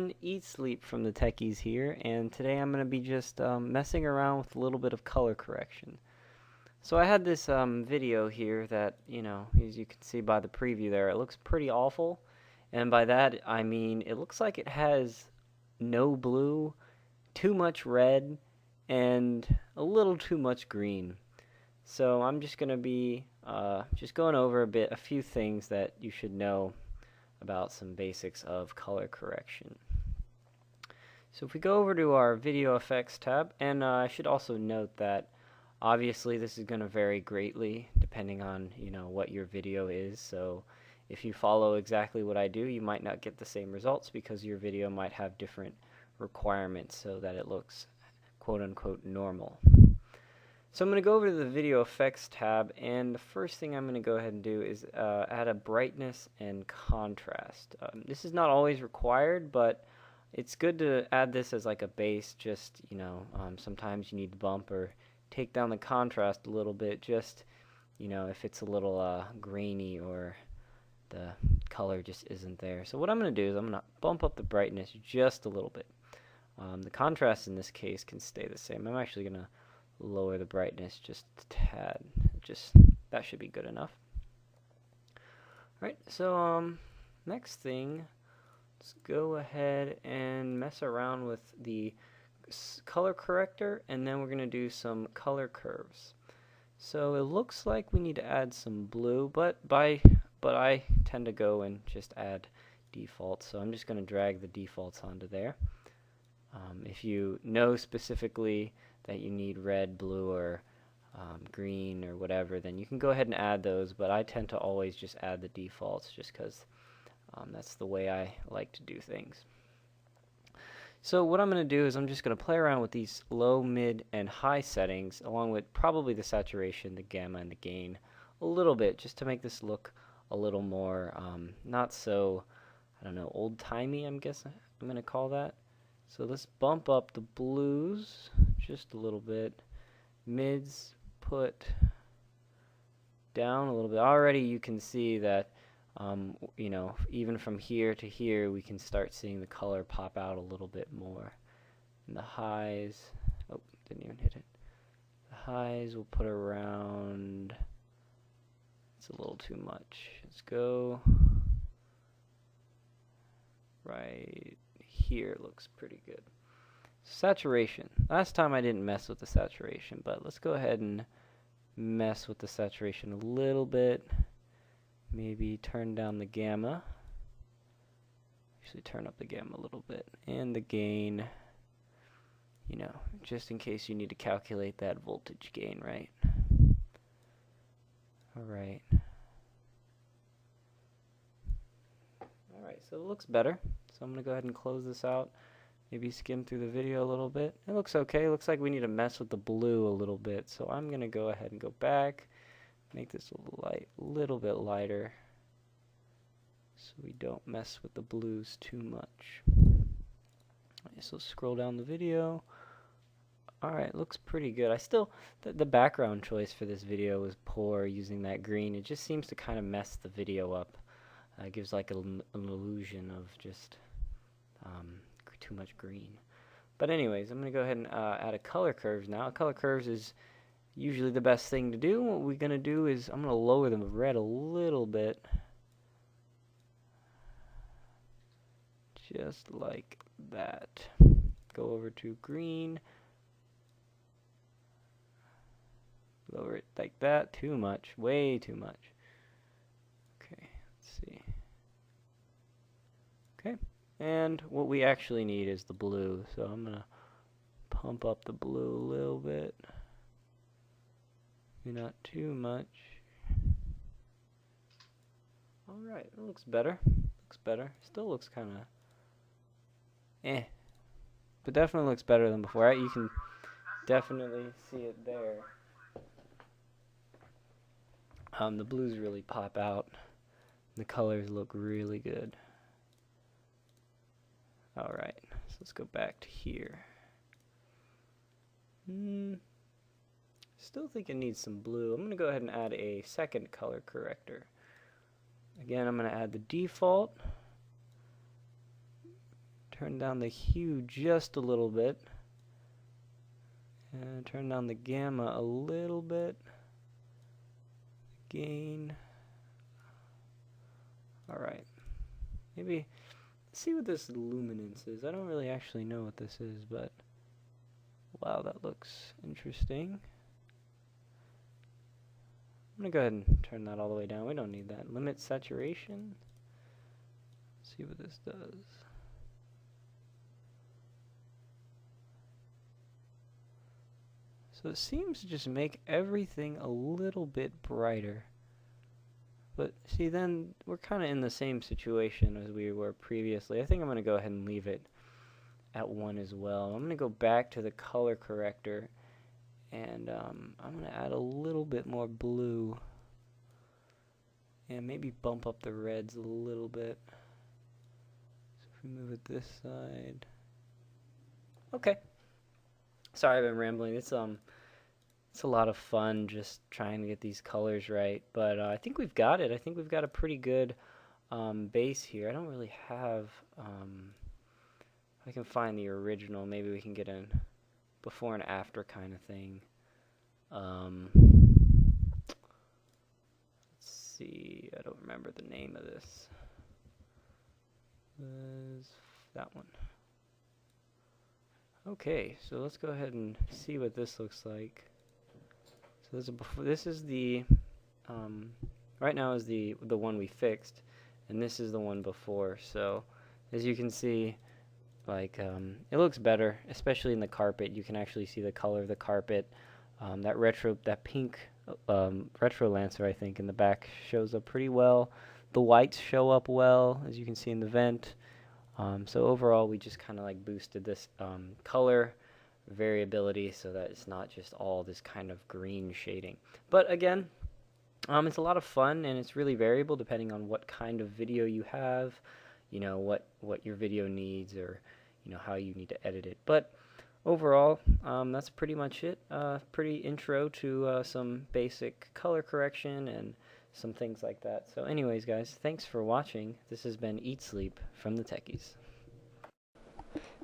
everyone, Eatsleep from the Techies here, and today I'm going to be just messing around with a little bit of color correction. So I had this video here that, as you can see by the preview there, it looks pretty awful, and by that I mean it looks like it has no blue, too much red, and a little too much green. So I'm just going to be just going over a few things that you should know about some basics of color correction. So if we go over to our video effects tab, and I should also note that obviously this is going to vary greatly depending on what your video is. So if you follow exactly what I do, you might not get the same results because your video might have different requirements so that it looks quote unquote normal. So I'm going to go over to the video effects tab, and the first thing I'm going to go ahead and do is add a brightness and contrast. This is not always required, but it's good to add this as like a base. Just sometimes you need to bump or take down the contrast a little bit, just if it's a little grainy or the color just isn't there. So what I'm going to do is I'm going to bump up the brightness just a little bit. The contrast in this case can stay the same. I'm actually going to lower the brightness just a tad. That should be good enough. Alright, so next thing, let's go ahead and mess around with the color corrector, and then we're going to do some color curves. So it looks like we need to add some blue, but I tend to go and just add defaults, so I'm just going to drag the defaults onto there. If you know specifically that you need red, blue, or green or whatever, then you can go ahead and add those, but I tend to always just add the defaults just because that's the way I like to do things. So what I'm going to do is I'm just going to play around with these low, mid, and high settings, along with probably the saturation, the gamma, and the gain a little bit, just to make this look a little more not so, I don't know, old-timey, I'm guessing I'm going to call that. So let's bump up the blues just a little bit. Mids put down a little bit. Already you can see that even from here to here we can start seeing the color pop out a little bit more. And the highs, oh, didn't even hit it. The highs we'll put around, it's a little too much. Let's go right here, looks pretty good. Saturation. Last time I didn't mess with the saturation, but let's go ahead and mess with the saturation a little bit. Maybe turn down the gamma. Actually turn up the gamma a little bit. And the gain, just in case you need to calculate that voltage gain, right? Alright. Alright, so it looks better. So I'm going to go ahead and close this out. Maybe skim through the video a little bit. It looks okay. It looks like we need to mess with the blue a little bit. So I'm going to go ahead and go back. Make this a little bit lighter, so we don't mess with the blues too much. Right, so scroll down the video. Alright, looks pretty good. The background choice for this video was poor using that green. It just seems to kind of mess the video up. It gives like an illusion of just too much green. But anyways, I'm going to go ahead and add a color curves now. Color curves is usually the best thing to do. What we're going to do is I'm going to lower the red a little bit. Just like that. Go over to green. Lower it like that. Too much. Way too much. Okay, let's see. Okay, and what we actually need is the blue. So I'm going to pump up the blue a little bit. Not too much. Alright, it looks better. Looks better. Still looks kind of but definitely looks better than before. You can definitely see it there. The blues really pop out. The colors look really good. Alright, so let's go back to here. Still think it needs some blue. I'm going to go ahead and add a second color corrector. Again, I'm going to add the default. turn down the hue just a little bit. And turn down the gamma a little bit. Gain. Alright. Maybe, let's see what this luminance is. I don't really actually know what this is, but wow, that looks interesting. I'm going to go ahead and turn that all the way down. We don't need that. Limit saturation. Let's see what this does. So it seems to just make everything a little bit brighter. But see, then we're kind of in the same situation as we were previously. I think I'm going to go ahead and leave it at 1 as well. I'm going to go back to the color corrector. And I'm going to add a little bit more blue. And maybe bump up the reds a little bit. So if we move it this side. Okay. Sorry, I've been rambling. It's a lot of fun just trying to get these colors right. But I think we've got it. I think we've got a pretty good base here. I don't really have... I can find the original. Maybe we can get an before and after kind of thing. Let's see, I don't remember the name of this. That one. Okay, so let's go ahead and see what this looks like. So there's a before. This is the right now is the one we fixed, and this is the one before. So as you can see, like it looks better, especially in the carpet. You can actually see the color of the carpet. That pink retro lancer, I think, in the back shows up pretty well. The whites show up well, as you can see in the vent. So overall, we just kind of like boosted this color variability so that it's not just all this kind of green shading. But again, it's a lot of fun, and it's really variable depending on what kind of video you have, you know, what your video needs, or you know how you need to edit it. But overall, that's pretty much it. Pretty intro to some basic color correction and some things like that. So anyways, guys, thanks for watching. This has been Eatsleep from the Techies.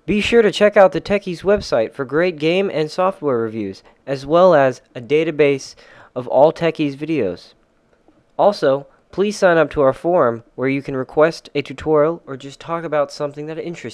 Be sure to check out the Techies website for great game and software reviews, as well as a database of all Techies videos. Also, please sign up to our forum where you can request a tutorial or just talk about something that interests you.